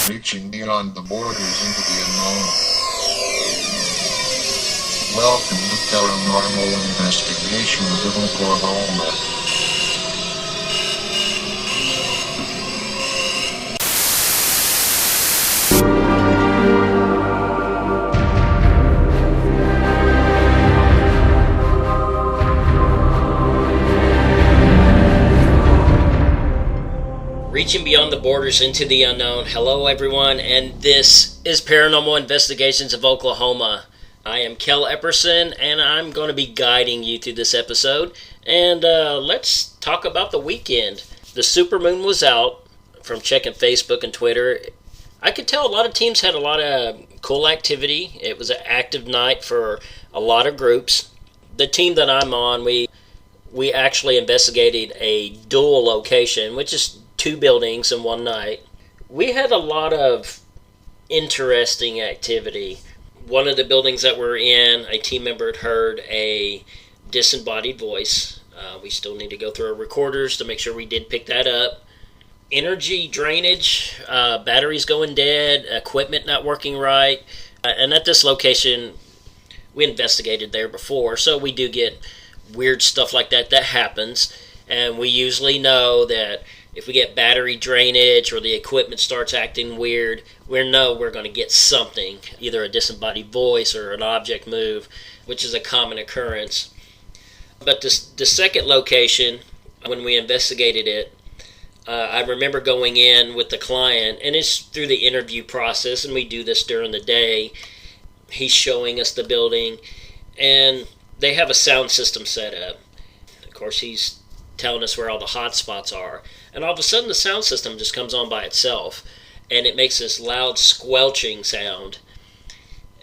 reaching beyond the borders into the unknown. Welcome to Paranormal Investigations of Oklahoma. Reaching beyond the borders into the unknown. Hello everyone, and this is Paranormal Investigations of Oklahoma. I am Kale Epperson, and I'm going to be guiding you through this episode. And let's talk about the weekend. The supermoon was out. From checking Facebook and Twitter, I could tell a lot of teams had a lot of cool activity. It was an active night for a lot of groups. The team that I'm on, we actually investigated a dual location, which is 2 buildings in one night. We had a lot of interesting activity. One of the buildings that we're in, a team member had heard a disembodied voice. We still need to go through our recorders to make sure we did pick that up. Energy drainage, batteries going dead, equipment not working right. And at this location, we investigated there before, so we do get weird stuff like that happens. And we usually know that if we get battery drainage or the equipment starts acting weird, we're going to get something, either a disembodied voice or an object move, which is a common occurrence. But the second location, when we investigated it, I remember going in with the client, and it's through the interview process, and we do this during the day. He's showing us the building, and they have a sound system set up. Of course, he's telling us where all the hot spots are. And all of a sudden the sound system just comes on by itself, and it makes this loud squelching sound.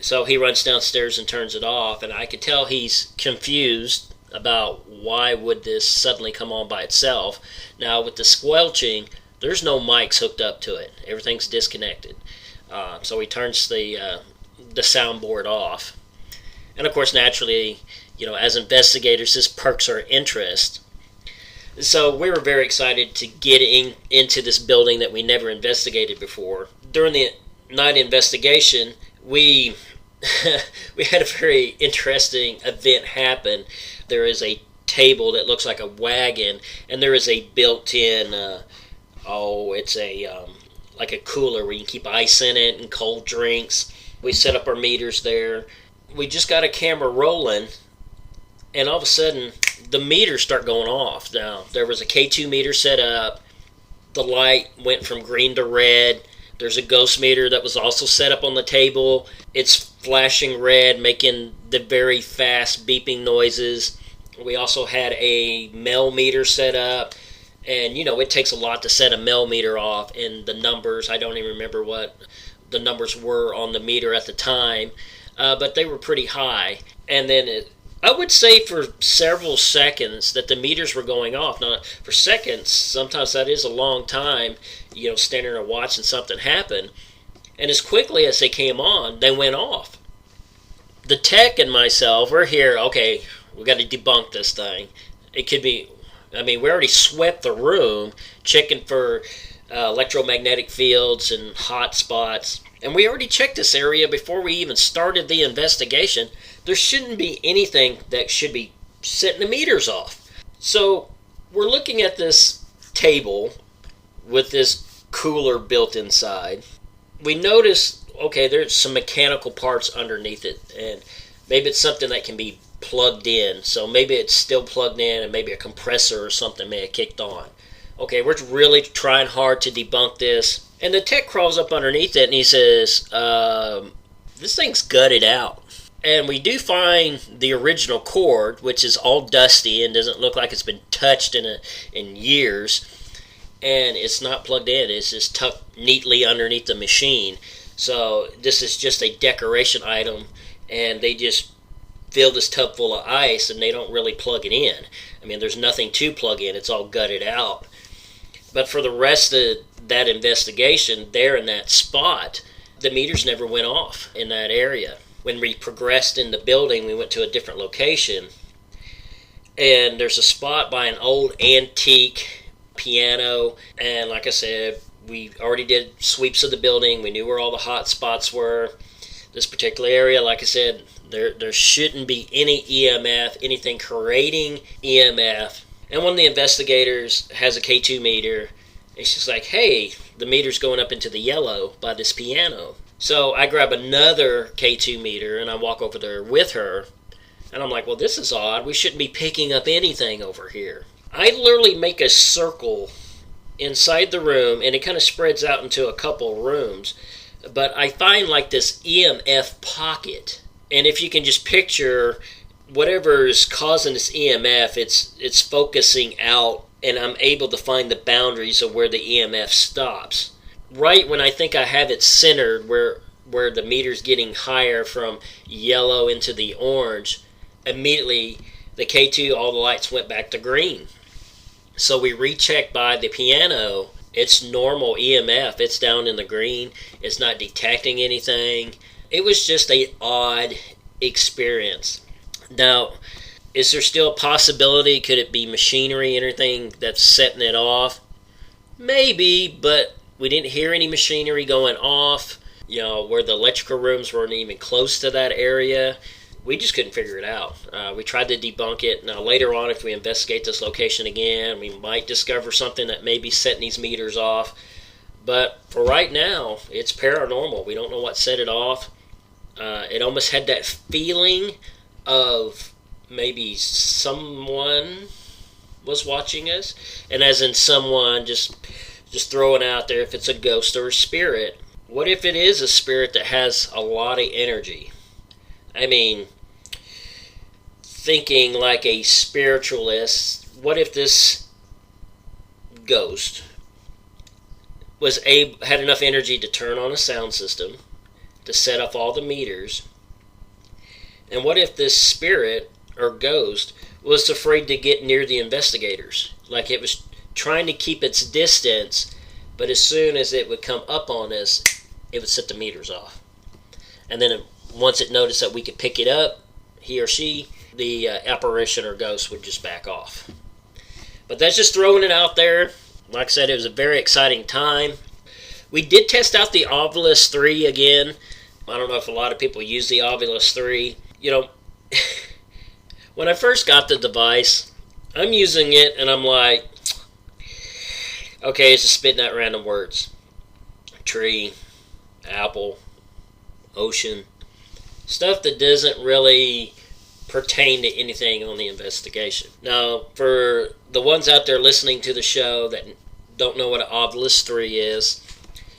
So he runs downstairs and turns it off, and I could tell he's confused about why would this suddenly come on by itself. Now with the squelching, there's no mics hooked up to it. Everything's disconnected. So he turns the soundboard off. And of course, naturally, as investigators, this perks our interest. So we were very excited to get into this building that we never investigated before. During the night investigation, we had a very interesting event happen. There is a table that looks like a wagon, and there is a built-in, it's like a cooler where you can keep ice in it and cold drinks. We set up our meters there. We just got a camera rolling, and all of a sudden, the meters start going off. Now, there was a K2 meter set up. The light went from green to red. There's a ghost meter that was also set up on the table. It's flashing red, making the very fast beeping noises. We also had a Mel meter set up. And, it takes a lot to set a Mel meter off. And the numbers, I don't even remember what the numbers were on the meter at the time. But they were pretty high. And then I would say for several seconds that the meters were going off. Now, for seconds, sometimes that is a long time, standing there watching something happen. And as quickly as they came on, they went off. The tech and myself, we're here, okay, we got to debunk this thing. It could be, we already swept the room, checking for electromagnetic fields and hot spots. And we already checked this area before we even started the investigation. There shouldn't be anything that should be setting the meters off. So we're looking at this table with this cooler built inside. We notice, okay, there's some mechanical parts underneath it, and maybe it's something that can be plugged in. So maybe it's still plugged in, and maybe a compressor or something may have kicked on. Okay, we're really trying hard to debunk this. And the tech crawls up underneath it, and he says, this thing's gutted out. And we do find the original cord, which is all dusty and doesn't look like it's been touched in years. And it's not plugged in. It's just tucked neatly underneath the machine. So this is just a decoration item, and they just fill this tub full of ice, and they don't really plug it in. There's nothing to plug in. It's all gutted out. But for the rest of that investigation, there in that spot, the meters never went off in that area. When we progressed in the building, we went to a different location, and there's a spot by an old antique piano, and like I said, We already did sweeps of the building. We knew where all the hot spots were. This particular area, like I said, there shouldn't be any EMF, anything creating EMF. And one of the investigators has a K2 meter, and she's like, hey, the meter's going up into the yellow by this piano. So I grab another K2 meter, and I walk over there with her, and I'm like, well, this is odd. We shouldn't be picking up anything over here. I literally make a circle inside the room, and it kind of spreads out into a couple rooms. But I find like this EMF pocket. And if you can just picture whatever is causing this EMF, it's focusing out, and I'm able to find the boundaries of where the EMF stops. Right when I think I have it centered, where the meter's getting higher from yellow into the orange, immediately the K2, all the lights went back to green. So we recheck by the piano. It's normal EMF. It's down in the green. It's not detecting anything. It was just an odd experience. Now, is there still a possibility? Could it be machinery, anything that's setting it off? Maybe, but we didn't hear any machinery going off. Where the electrical rooms weren't even close to that area. We just couldn't figure it out. We tried to debunk it. Now, later on, if we investigate this location again, we might discover something that may be setting these meters off. But for right now, it's paranormal. We don't know what set it off. It almost had that feeling of maybe someone was watching us. And as in someone, just throwing out there, if it's a ghost or a spirit. What if it is a spirit that has a lot of energy? I mean, thinking like a spiritualist, what if this ghost had enough energy to turn on a sound system, to set off all the meters? And what if this spirit or ghost was afraid to get near the investigators? Like it was trying to keep its distance, but as soon as it would come up on us, it would set the meters off. And then once it noticed that we could pick it up, he or she, the apparition or ghost would just back off. But that's just throwing it out there. Like I said, it was a very exciting time. We did test out the Ovilus 3 again. I don't know if a lot of people use the Ovilus 3. When I first got the device, I'm using it and I'm like, okay, it's just spitting out random words. Tree, apple, ocean. Stuff that doesn't really pertain to anything on the investigation. Now, for the ones out there listening to the show that don't know what an Ovilus 3 is,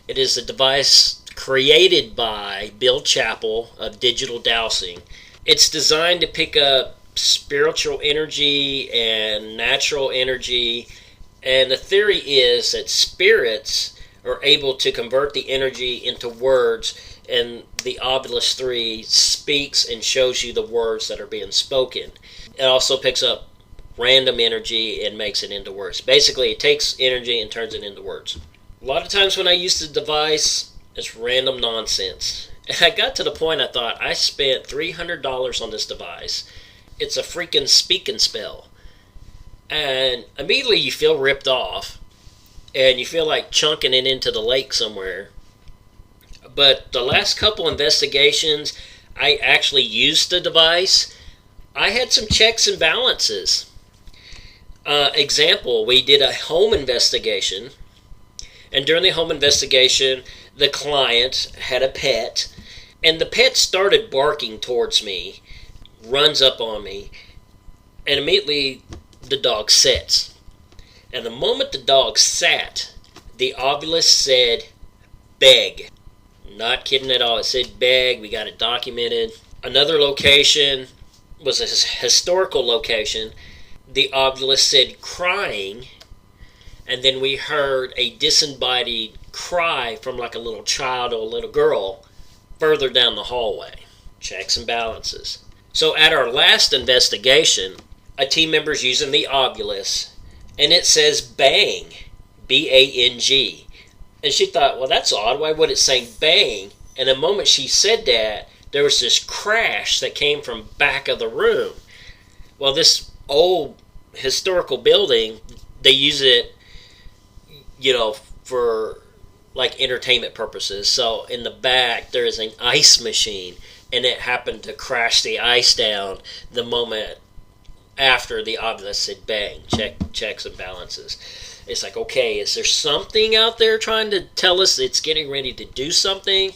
it is a device created by Bill Chappell of Digital Dowsing. It's designed to pick up spiritual energy and natural energy, and the theory is that spirits are able to convert the energy into words, and the Ovilus 3 speaks and shows you the words that are being spoken. It also picks up random energy and makes it into words. Basically, it takes energy and turns it into words. A lot of times when I use the device, it's random nonsense. And I got to the point I thought, I spent $300 on this device. It's a freaking speak and spell. And immediately you feel ripped off. And you feel like chunking it into the lake somewhere. But the last couple investigations, I actually used the device. I had some checks and balances. Example, we did a home investigation. And during the home investigation, the client had a pet. And the pet started barking towards me, runs up on me, and immediately the dog sits. And the moment the dog sat, the Ovilus said, beg. Not kidding at all. It said beg. We got it documented. Another location was a historical location. The Ovilus said crying. And then we heard a disembodied cry from like a little child or a little girl further down the hallway. Checks and balances. So at our last investigation, a team member's using the Ovilus, and it says bang, B-A-N-G. And she thought, well, that's odd. Why would it say bang? And the moment she said that, there was this crash that came from back of the room. Well, this old historical building, they use it, for like entertainment purposes. So in the back there is an ice machine, and it happened to crash the ice down the moment after the obelisk said bang, checks and balances. It's like, okay, is there something out there trying to tell us it's getting ready to do something?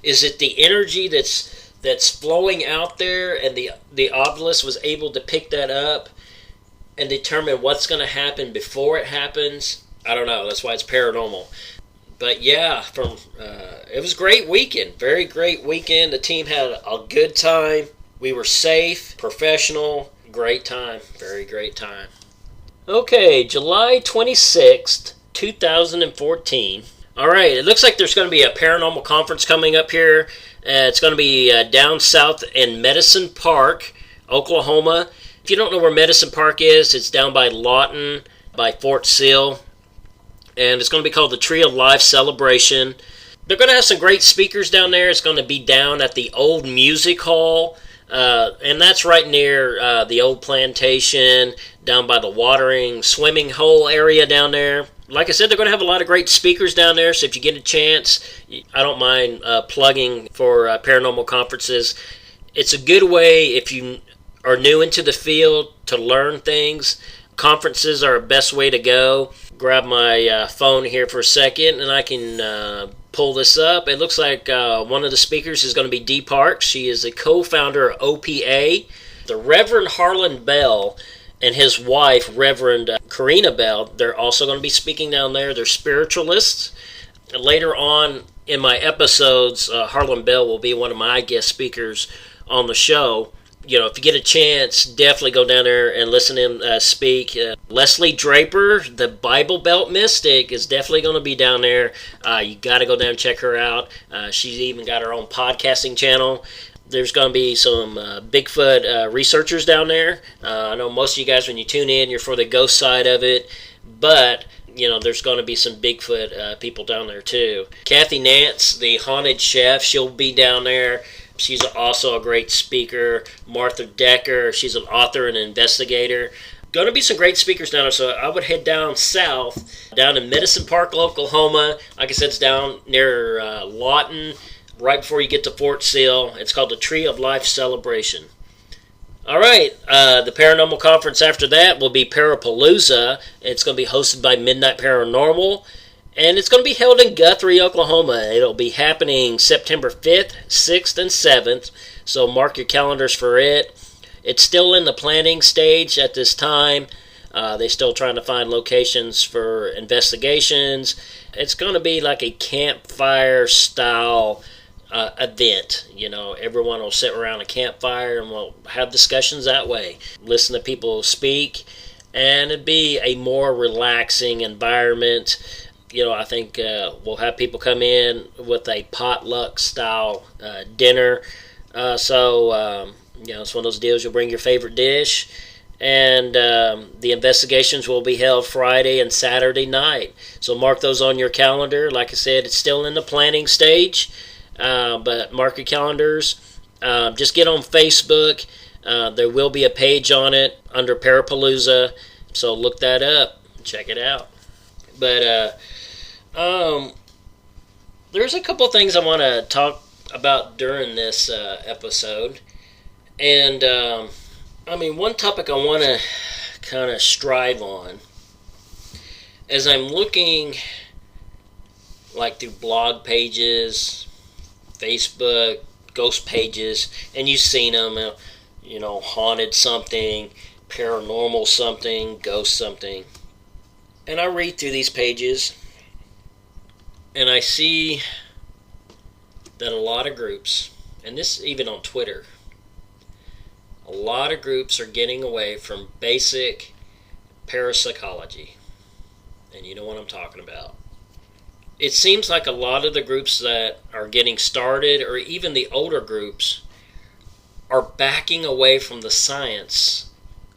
Is it the energy that's flowing out there, and the obelisk was able to pick that up and determine what's going to happen before it happens? I don't know. That's why it's paranormal. But yeah, it was a great weekend. Very great weekend. The team had a good time. We were safe, professional, great time. Very great time. Okay, July 26th, 2014. All right, it looks like there's going to be a paranormal conference coming up here. It's going to be down south in Medicine Park, Oklahoma. If you don't know where Medicine Park is, it's down by Lawton, by Fort Sill. And it's going to be called the Tree of Life Celebration. They're going to have some great speakers down there. It's going to be down at the old music hall. And that's right near the old plantation, down by the watering swimming hole area down there. Like I said, they're going to have a lot of great speakers down there, so if you get a chance, I don't mind plugging for paranormal conferences. It's a good way, if you are new into the field, to learn things. Conferences are the best way to go. Grab my phone here for a second, and I can pull this up. It looks like one of the speakers is going to be Dee Parks. She is the co-founder of OPA. The Reverend Harlan Bell and his wife, Reverend Karina Bell, they're also going to be speaking down there. They're spiritualists. And later on in my episodes, Harlan Bell will be one of my guest speakers on the show. You know, if you get a chance, definitely go down there and listen to him speak. Leslie Draper, the Bible Belt Mystic, is definitely going to be down there. You got to go down and check her out. She's even got her own podcasting channel. There's going to be some Bigfoot researchers down there. I know most of you guys, when you tune in, you're for the ghost side of it. But, you know, there's going to be some Bigfoot people down there, too. Kathy Nance, the haunted chef, she'll be down there. She's also a great speaker. Martha Decker, she's an author and investigator. Going to be some great speakers down there, so I would head down south, down in Medicine Park, Oklahoma. Like I said, it's down near Lawton, right before you get to Fort Sill. It's called the Tree of Life Celebration. All right, the paranormal conference after that will be Parapsychology. It's going to be hosted by Midnight Paranormal. And it's going to be held in Guthrie, Oklahoma. It'll be happening September 5th, 6th, and 7th. So mark your calendars for it. It's still in the planning stage at this time. They're still trying to find locations for investigations. It's going to be like a campfire style event. You know, everyone will sit around a campfire and we'll have discussions that way. Listen to people speak. And it'd be a more relaxing environment. You know, I think we'll have people come in with a potluck-style dinner. So, you know, it's one of those deals. You'll bring your favorite dish. And the investigations will be held Friday and Saturday night. So mark those on your calendar. Like I said, it's still in the planning stage. But mark your calendars. Just get on Facebook. There will be a page on it under Parapalooza. So look that up. Check it out. But there's a couple things I want to talk about during this episode. And, I mean, one topic I want to kind of strive on as I'm looking, like, through blog pages, Facebook, ghost pages, and you've seen them, you know, haunted something, paranormal something, ghost something. And I read through these pages, and I see that a lot of groups, and this even on Twitter, a lot of groups are getting away from basic parapsychology. And you know what I'm talking about. It seems like a lot of the groups that are getting started, or even the older groups, are backing away from the science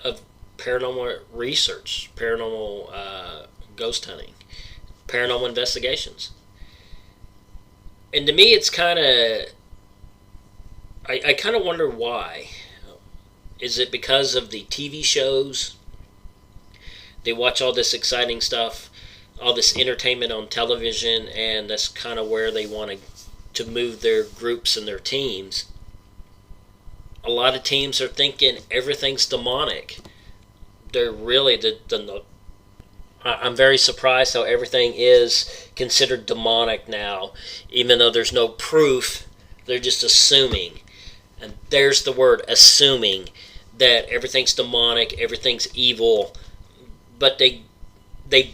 of paranormal research, paranormal ghost hunting, paranormal investigations. And to me, it's kind of, I kind of wonder why. Is it because of the TV shows? They watch all this exciting stuff all this entertainment on television, and that's kind of where they want to move their groups and their teams. A lot of teams are thinking everything's demonic. They're really I'm very surprised how everything is considered demonic now, even though there's no proof. They're just assuming, and there's the word, assuming, that everything's demonic, everything's evil, but they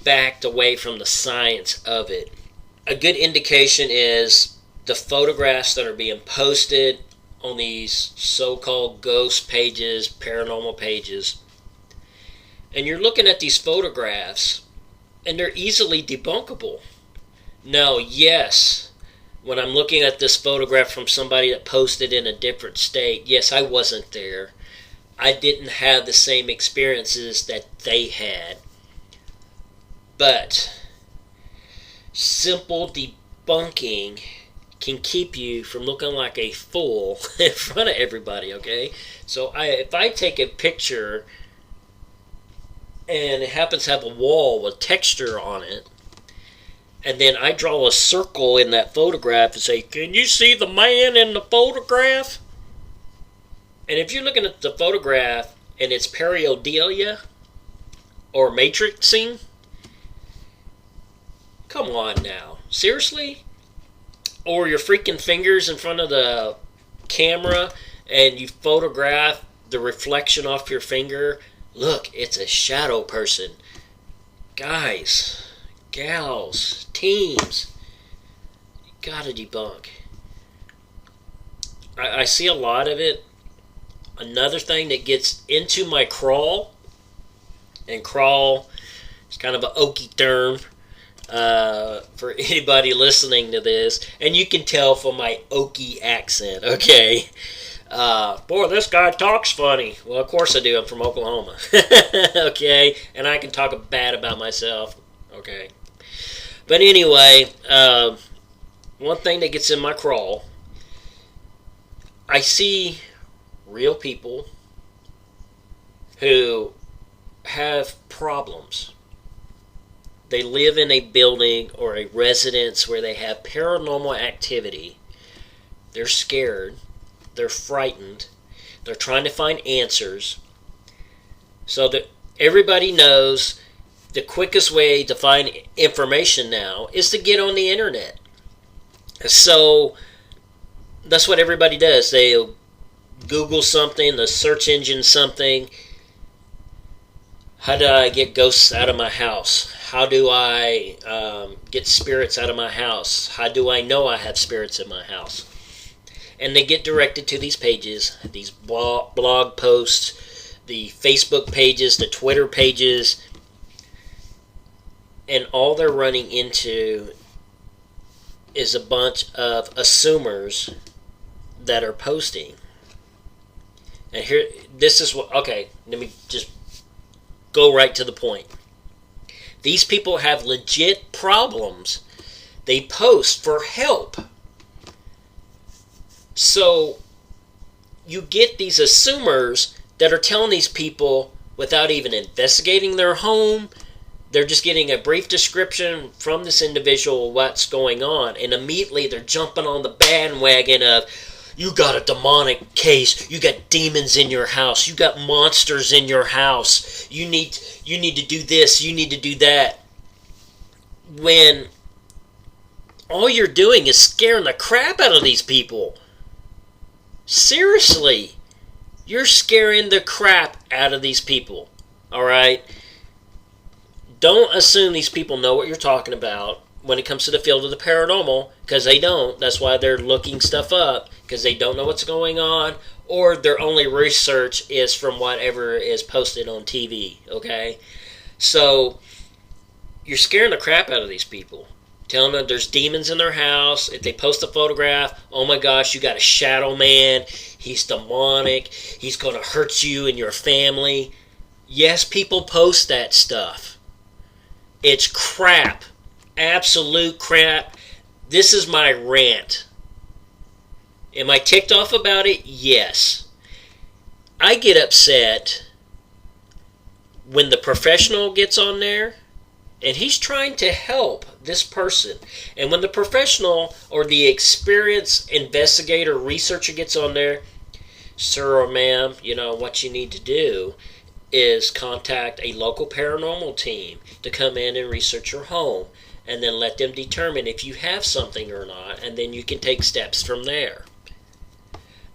backed away from the science of it. A good indication is the photographs that are being posted on these so-called ghost pages, paranormal pages. And you're looking at these photographs, and they're easily debunkable. Now, yes, when I'm looking at this photograph from somebody that posted in a different state, yes, I wasn't there. I didn't have the same experiences that they had. But simple debunking can keep you from looking like a fool in front of everybody, okay? So if I take a picture and it happens to have a wall with texture on it, and then I draw a circle in that photograph and say, can you see the man in the photograph? And if you're looking at the photograph and it's pareidolia or matrixing, come on now, seriously? Or your freaking fingers in front of the camera and you photograph the reflection off your finger. Look, it's a shadow person. Guys, gals, teams, you gotta debunk. I see a lot of it. Another thing that gets into my crawl, and crawl is kind of an oaky term for anybody listening to this, and you can tell from my oaky accent, okay? Boy, this guy talks funny. Well, of course I do. I'm from Oklahoma. Okay? And I can talk bad about myself. Okay? But anyway, one thing that gets in my crawl, I see real people who have problems. They live in a building or a residence where they have paranormal activity. They're scared. They're frightened. They're trying to find answers. So that everybody knows the quickest way to find information now is to get on the internet. So that's what everybody does. They'll Google something, the search engine something. How do I get ghosts out of my house? How do I get spirits out of my house? How do I know I have spirits in my house? And they get directed to these pages, these blog posts, the Facebook pages, the Twitter pages, and all they're running into is a bunch of assumers that are posting. And here, this is what, okay, let me just go right to the point. These people have legit problems. They post for help. So you get these assumers that are telling these people without even investigating their home. They're just getting a brief description from this individual what's going on, and immediately they're jumping on the bandwagon of, you got a demonic case, you got demons in your house, you got monsters in your house, you need to do this, you need to do that. When all you're doing is scaring the crap out of these people. Seriously, you're scaring the crap out of these people, alright? Don't assume these people know what you're talking about when it comes to the field of the paranormal, because they don't. That's why they're looking stuff up, because they don't know what's going on, or their only research is from whatever is posted on TV, okay? So, you're scaring the crap out of these people. Telling them there's demons in their house. If they post a photograph, oh my gosh, you got a shadow man. He's demonic. He's going to hurt you and your family. Yes, people post that stuff. It's crap. Absolute crap. This is my rant. Am I ticked off about it? Yes. I get upset when the professional gets on there And he's trying to help this person. And when the professional or the experienced investigator, researcher gets on there, sir or ma'am, what you need to do is contact a local paranormal team to come in and research your home, and then let them determine if you have something or not, and then you can take steps from there.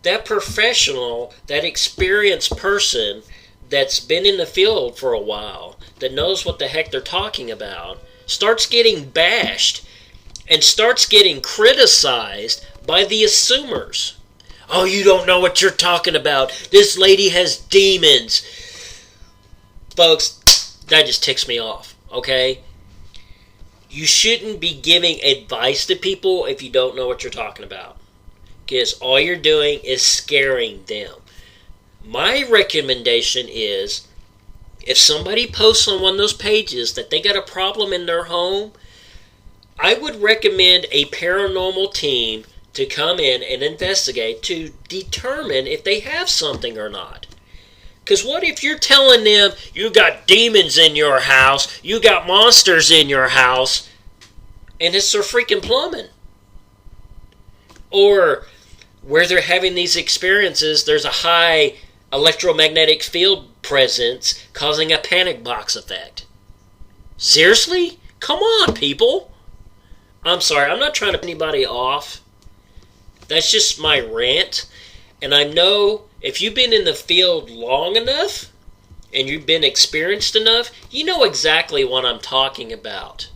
That professional, that experienced person that's been in the field for a while, that knows what the heck they're talking about, starts getting bashed and starts getting criticized by the assumers. Oh, you don't know what you're talking about. This lady has demons. Folks, that just ticks me off, okay? You shouldn't be giving advice to people if you don't know what you're talking about, because all you're doing is scaring them. My recommendation is, if somebody posts on one of those pages that they got a problem in their home, I would recommend a paranormal team to come in and investigate to determine if they have something or not. Because what if you're telling them you got demons in your house, you got monsters in your house, and it's their freaking plumbing? Or where they're having these experiences, there's a high electromagnetic field presence causing a panic box effect. Seriously? Come on, people. I'm sorry, I'm not trying to put anybody off. That's just my rant. And I know if you've been in the field long enough and you've been experienced enough, you know exactly what I'm talking about.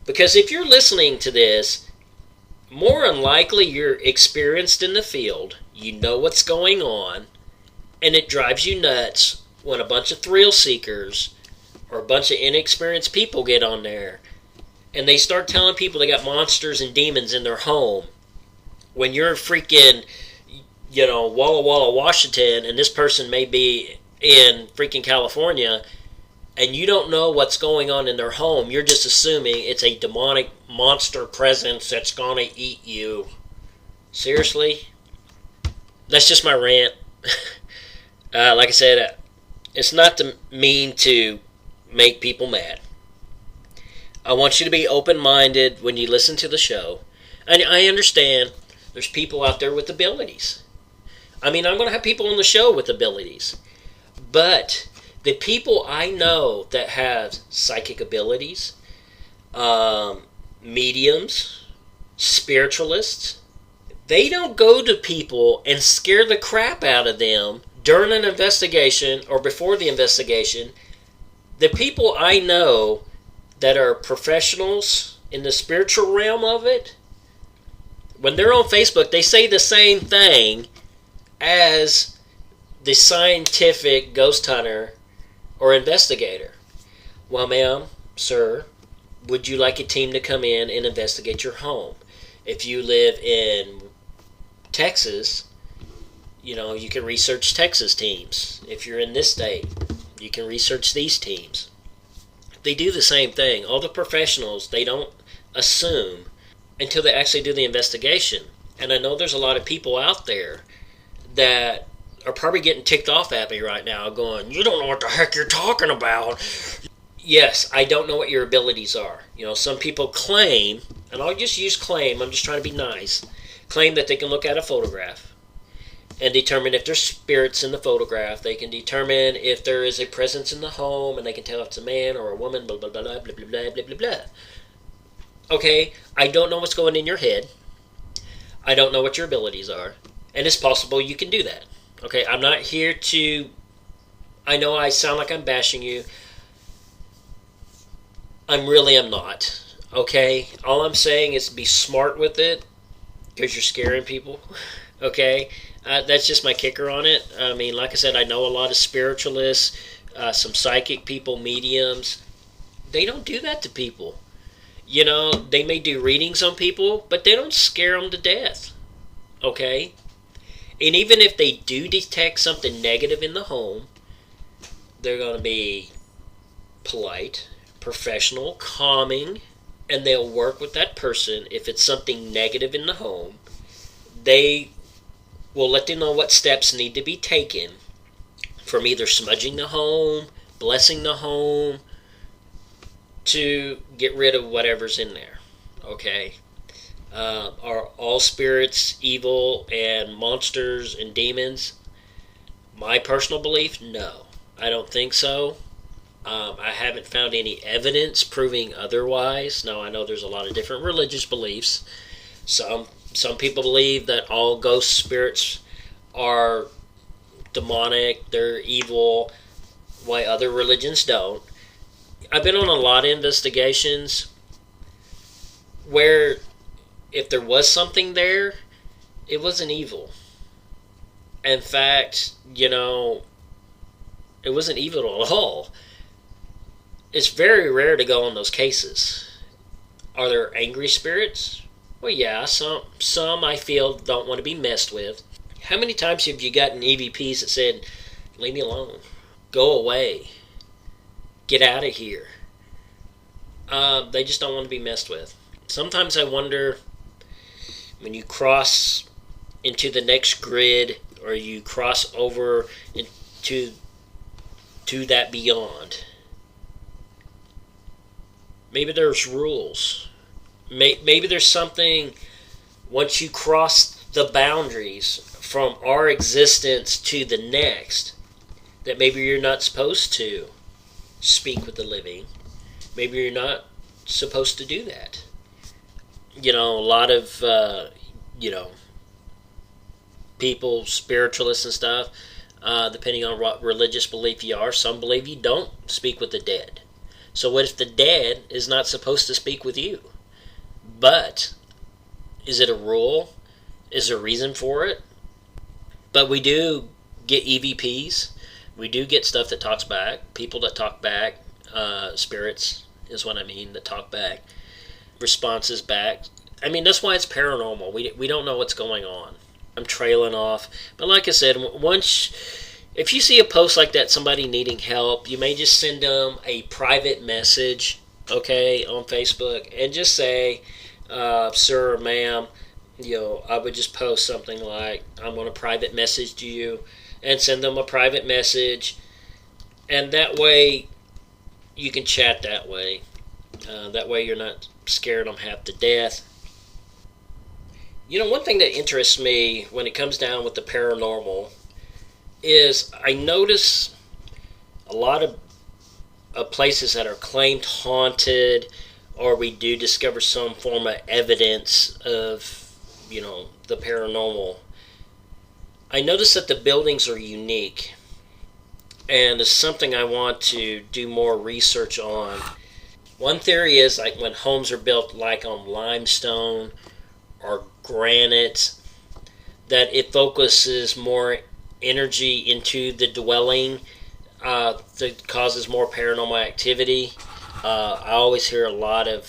Because if you're listening to this, more than likely you're experienced in the field, you know what's going on, and it drives you nuts when a bunch of thrill seekers or a bunch of inexperienced people get on there and they start telling people they got monsters and demons in their home when you're freaking, Walla Walla, Washington, and this person may be in freaking California, and you don't know what's going on in their home. You're just assuming it's a demonic monster presence that's going to eat you. Seriously? That's just my rant. Like I said, it's not to mean to make people mad. I want you to be open-minded when you listen to the show. And I understand there's people out there with abilities. I mean, I'm going to have people on the show with abilities. But the people I know that have psychic abilities, mediums, spiritualists, they don't go to people and scare the crap out of them during an investigation or before the investigation. The people I know that are professionals in the spiritual realm of it, when they're on Facebook, they say the same thing as the scientific ghost hunter or investigator. Well, ma'am, sir, would you like a team to come in and investigate your home? If you live in Texas, you can research Texas teams. If you're in this state, you can research these teams. They do the same thing. All the professionals, they don't assume until they actually do the investigation. And I know there's a lot of people out there that are probably getting ticked off at me right now going, you don't know what the heck you're talking about. Yes, I don't know what your abilities are. Some people claim, and I'll just use claim, I'm just trying to be nice, claim that they can look at a photograph and determine if there's spirits in the photograph. They can determine if there is a presence in the home, and they can tell if it's a man or a woman, blah, blah, blah, blah, blah, blah, blah, blah, blah. Okay, I don't know what's going in your head. I don't know what your abilities are. And it's possible you can do that. Okay, I'm not here to... I know I sound like I'm bashing you. I'm not. Okay? All I'm saying is be smart with it, because you're scaring people. Okay? That's just my kicker on it. I mean, like I said, I know a lot of spiritualists, some psychic people, mediums. They don't do that to people. They may do readings on people, but they don't scare them to death. Okay? And even if they do detect something negative in the home, they're going to be polite, professional, calming, and they'll work with that person. If it's something negative in the home, they will let them know what steps need to be taken, from either smudging the home, blessing the home, to get rid of whatever's in there. Okay? Are all spirits evil and monsters and demons? My personal belief, no. I don't think so. I haven't found any evidence proving otherwise. Now, I know there's a lot of different religious beliefs. Some people believe that all ghost spirits are demonic, they're evil, while other religions don't. I've been on a lot of investigations where if there was something there, it wasn't evil. In fact, it wasn't evil at all. It's very rare to go on those cases. Are there angry spirits? Well, yeah, some I feel don't want to be messed with. How many times have you gotten EVPs that said, leave me alone, go away, get out of here? They just don't want to be messed with. Sometimes I wonder, when you cross into the next grid, or you cross over into that beyond, maybe there's rules. Maybe there's something, once you cross the boundaries from our existence to the next, that maybe you're not supposed to speak with the living. Maybe you're not supposed to do that. A lot of, people, spiritualists and stuff, depending on what religious belief you are, some believe you don't speak with the dead. So what if the dead is not supposed to speak with you? But is it a rule? Is there a reason for it? But we do get EVPs. We do get stuff that talks back. People that talk back. Spirits is what I mean, that talk back. Responses back. I mean, that's why it's paranormal. We don't know what's going on. I'm trailing off. But like I said, if you see a post like that, somebody needing help, you may just send them a private message, okay, on Facebook, and just say, sir or ma'am, I would just post something like, I'm going to private message you, and send them a private message, and that way you can chat that way. That way you're not scared them half to death. One thing that interests me when it comes down with the paranormal is I notice a lot of places that are claimed haunted, or we do discover some form of evidence of, the paranormal. I notice that the buildings are unique, and it's something I want to do more research on. One theory is like when homes are built like on limestone or granite, that it focuses more energy into the dwelling, that causes more paranormal activity. I always hear a lot of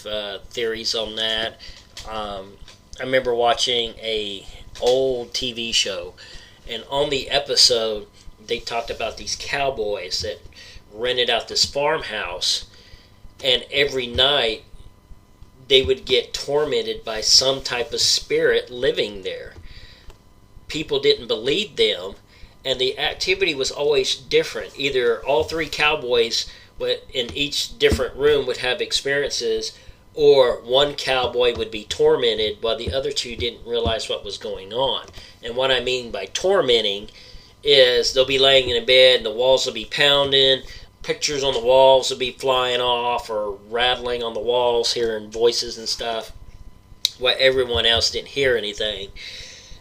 theories on that. I remember watching a old TV show, and on the episode they talked about these cowboys that rented out this farmhouse, and every night they would get tormented by some type of spirit living there. People didn't believe them, and the activity was always different. Either all three cowboys in each different room would have experiences, or one cowboy would be tormented while the other two didn't realize what was going on. And what I mean by tormenting is they'll be laying in a bed and the walls will be pounding, pictures on the walls will be flying off or rattling on the walls, hearing voices and stuff, while everyone else didn't hear anything.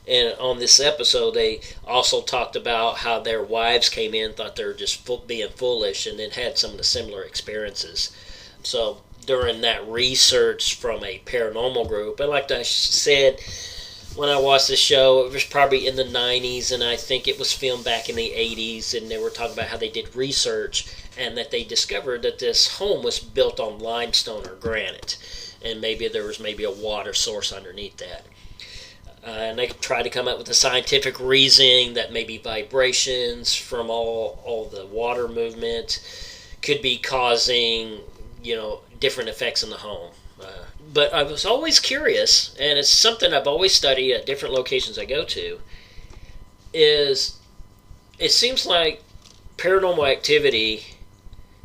And on this episode, they also talked about how their wives came in, thought they were just being foolish, and then had some of the similar experiences. So during that research from a paranormal group, and like I said, when I watched the show, it was probably in the 90s, and I think it was filmed back in the 80s, and they were talking about how they did research, and that they discovered that this home was built on limestone or granite, and there was a water source underneath that. And they tried to come up with a scientific reasoning that maybe vibrations from all the water movement could be causing, different effects in the home. But I was always curious, and it's something I've always studied at different locations I go to, is it seems like paranormal activity,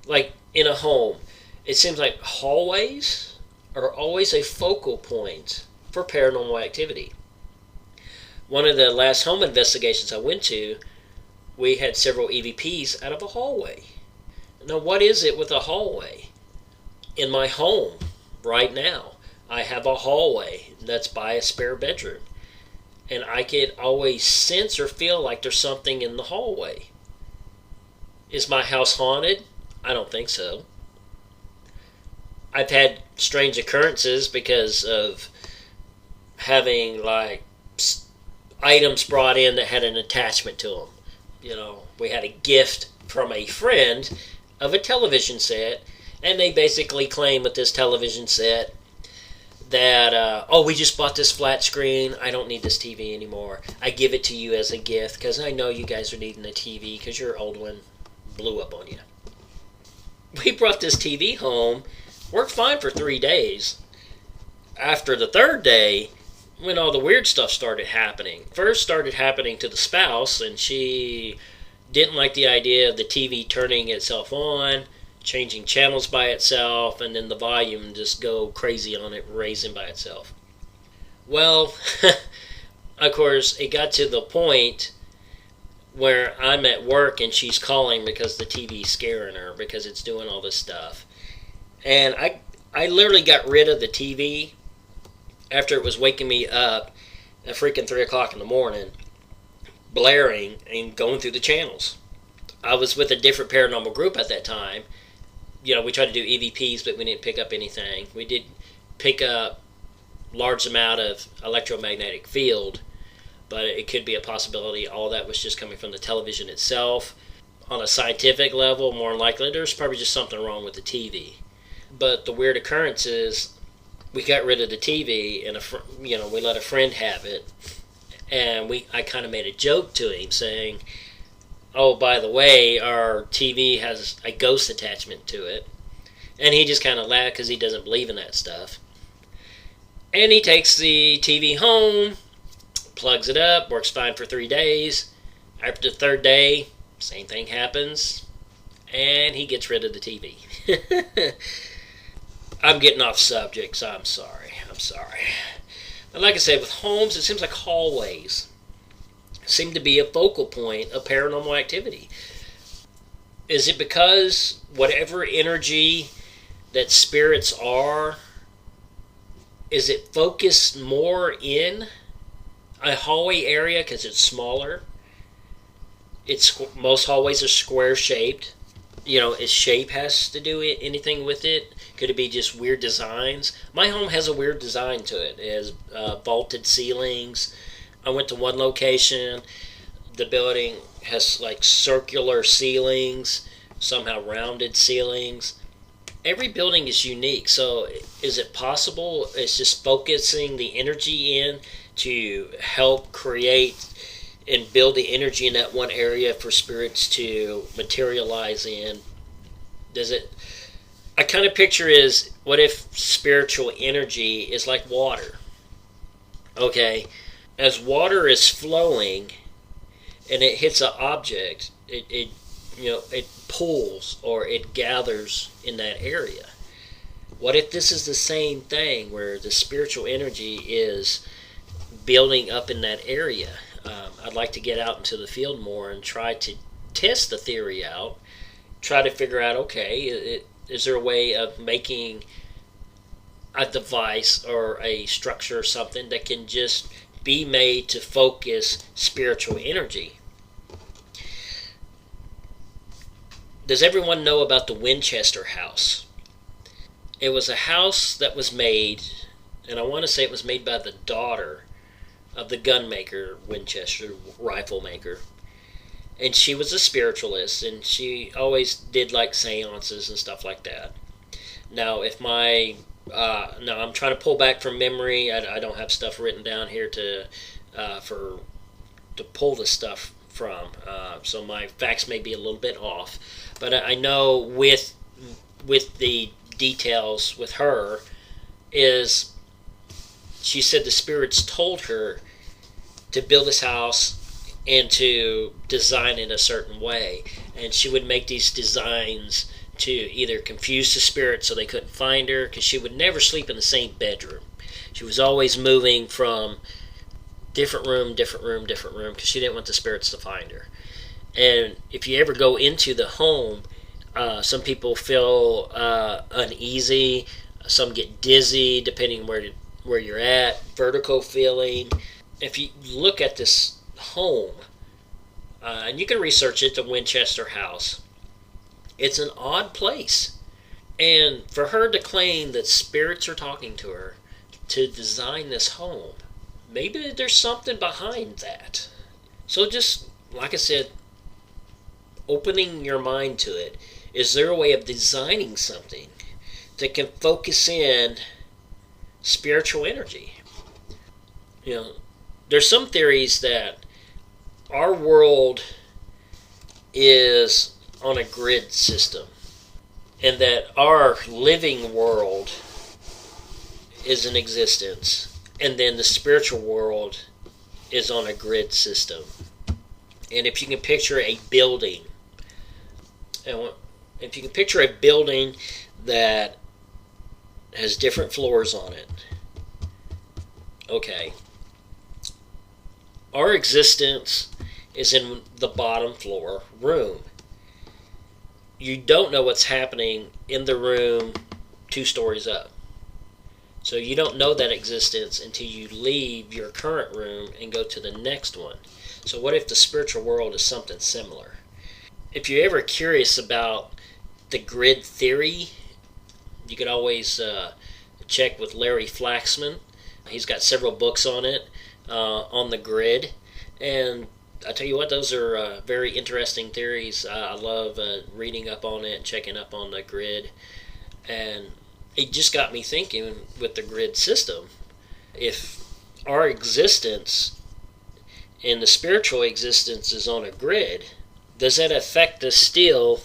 like in a home, it seems like hallways are always a focal point for paranormal activity. One of the last home investigations I went to, we had several EVPs out of a hallway. Now, what is it with a hallway? In my home right now, I have a hallway that's by a spare bedroom. And I could always sense or feel like there's something in the hallway. Is my house haunted? I don't think so. I've had strange occurrences because of having like items brought in that had an attachment to them. We had a gift from a friend of a television set, and they basically claim with this television set that, we just bought this flat screen, I don't need this TV anymore. I give it to you as a gift because I know you guys are needing a TV because your old one blew up on you. We brought this TV home, worked fine for 3 days. After the third day, when all the weird stuff started happening. First started happening to the spouse, and she didn't like the idea of the TV turning itself on, changing channels by itself, and then the volume just go crazy on it, raising by itself. Well, of course, it got to the point where I'm at work and she's calling because the TV's scaring her because it's doing all this stuff. And I literally got rid of the TV after it was waking me up at freaking 3 o'clock in the morning, blaring and going through the channels. I was with a different paranormal group at that time. We tried to do EVPs, but we didn't pick up anything. We did pick up large amount of electromagnetic field, but it could be a possibility all that was just coming from the television itself. On a scientific level, more than likely, there's probably just something wrong with the TV. But the weird occurrence is, we got rid of the TV, and we let a friend have it, and I kind of made a joke to him saying, oh, by the way, our TV has a ghost attachment to it. And he just kind of laughed because he doesn't believe in that stuff. And he takes the TV home, plugs it up, works fine for 3 days. After the third day, same thing happens, and he gets rid of the TV. I'm getting off subject, so I'm sorry. But like I said, with homes, it seems like hallways seem to be a focal point of paranormal activity. Is it because whatever energy that spirits are, is it focused more in a hallway area because it's smaller? Most hallways are square shaped. Its shape has to do anything with it. Could it be just weird designs? My home has a weird design to it. It has vaulted ceilings. I went to one location. The building has like circular ceilings, somehow rounded ceilings. Every building is unique. So is it possible it's just focusing the energy in to help create and build the energy in that one area for spirits to materialize in? I kind of picture is, what if spiritual energy is like water? Okay, as water is flowing and it hits an object, it pulls or it gathers in that area. What if this is the same thing where the spiritual energy is building up in that area? I'd like to get out into the field more and try to test the theory out, try to figure out, okay, is there a way of making a device or a structure or something that can just be made to focus spiritual energy? Does everyone know about the Winchester house? It was a house that was made, and I want to say it was made by the daughter of the gun maker, Winchester rifle maker. And she was a spiritualist, and she always did like seances and stuff like that. Now, I'm trying to pull back from memory. I don't have stuff written down here to pull this stuff from, so my facts may be a little bit off. But I know with the details with her is, she said the spirits told her to build this house and to design it a certain way, and she would make these designs to either confuse the spirit so they couldn't find her, because she would never sleep in the same bedroom. She was always moving from different room, because she didn't want the spirits to find her. And if you ever go into the home, some people feel uneasy, some get dizzy depending where you're at, vertigo feeling. If you look at this home, and you can research it, the Winchester House, it's an odd place. And for her to claim that spirits are talking to her to design this home, maybe there's something behind that. So just, like I said, opening your mind to it. Is there a way of designing something that can focus in spiritual energy? There's some theories that our world is on a grid system, and that our living world is in existence, and then the spiritual world is on a grid system. And if you can picture a building, that has different floors on it, okay, our existence is in the bottom floor room. You don't know what's happening in the room 2 stories up. So you don't know that existence until you leave your current room and go to the next one. So what if the spiritual world is something similar? If you're ever curious about the grid theory, you could always check with Larry Flaxman. He's got several books on it, on the grid. And I tell you what, those are very interesting theories. I love reading up on it and checking up on the grid. And it just got me thinking with the grid system, if our existence and the spiritual existence is on a grid, does that affect us still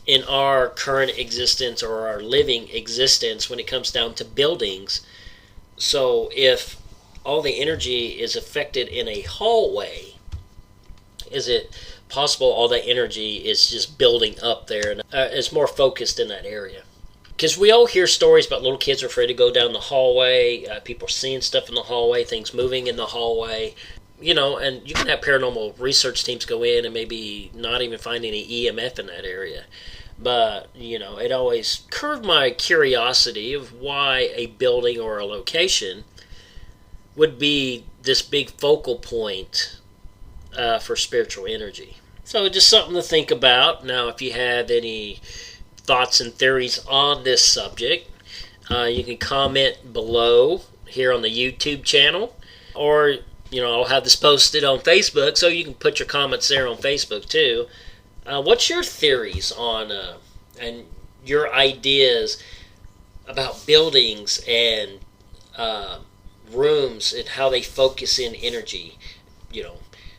in our current existence or our living existence when it comes down to buildings? So if all the energy is affected in a hallway, is it possible all that energy is just building up there and is more focused in that area? Because we all hear stories about little kids are afraid to go down the hallway, people seeing stuff in the hallway, things moving in the hallway, and you can have paranormal research teams go in and maybe not even find any EMF in that area. But, it always curved my curiosity of why a building or a location would be this big focal point for spiritual energy. So just something to think about. Now, if you have any thoughts and theories on this subject, you can comment below here on the YouTube channel, or I'll have this posted on Facebook, so you can put your comments there on Facebook too. What's your theories on and your ideas about buildings and rooms and how they focus in energy?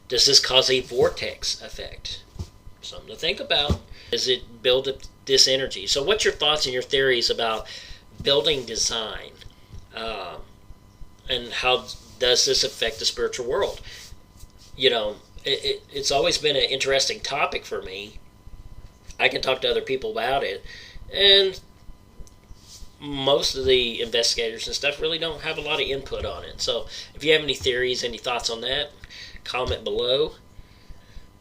Does this cause a vortex effect? Something to think about. Does it build up this energy? So what's your thoughts and your theories about building design? And how does this affect the spiritual world? It's always been an interesting topic for me. I can talk to other people about it, and most of the investigators and stuff really don't have a lot of input on it. So if you have any theories, any thoughts on that, comment below.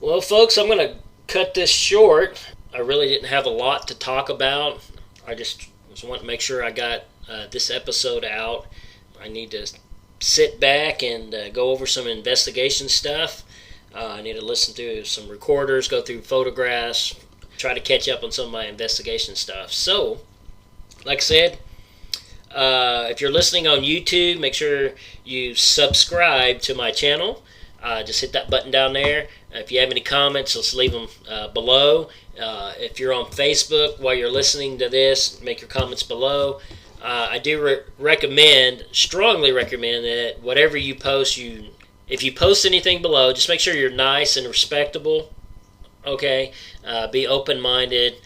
Well, folks, I'm going to cut this short. I really didn't have a lot to talk about. I just wanted to make sure I got this episode out. I need to sit back and go over some investigation stuff. I need to listen to some recorders, go through photographs, try to catch up on some of my investigation stuff. So, like I said, if you're listening on YouTube, make sure you subscribe to my channel. Just hit that button down there. If you have any comments, let's leave them below. If you're on Facebook while you're listening to this, make your comments below. I do strongly recommend that whatever you post, if you post anything below, just make sure you're nice and respectable. Okay? Be open-minded.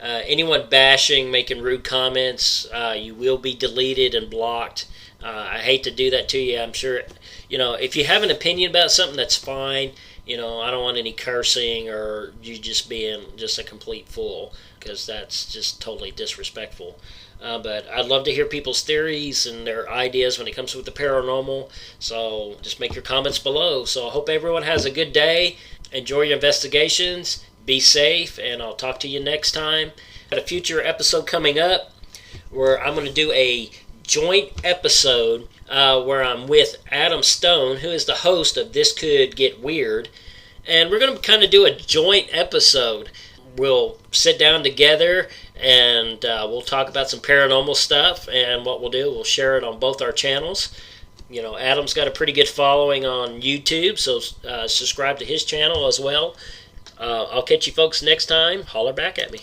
Anyone bashing, making rude comments, you will be deleted and blocked. I hate to do that to you. I'm sure, if you have an opinion about something, that's fine. I don't want any cursing or you just being just a complete fool, because that's just totally disrespectful. But I'd love to hear people's theories and their ideas when it comes with the paranormal. So just make your comments below. So I hope everyone has a good day. Enjoy your investigations. Be safe, and I'll talk to you next time. Got a future episode coming up where I'm going to do a joint episode where I'm with Adam Stone, who is the host of This Could Get Weird. And we're going to kind of do a joint episode. We'll sit down together and we'll talk about some paranormal stuff. And what we'll do, we'll share it on both our channels. Adam's got a pretty good following on YouTube, so subscribe to his channel as well. I'll catch you folks next time. Holler back at me.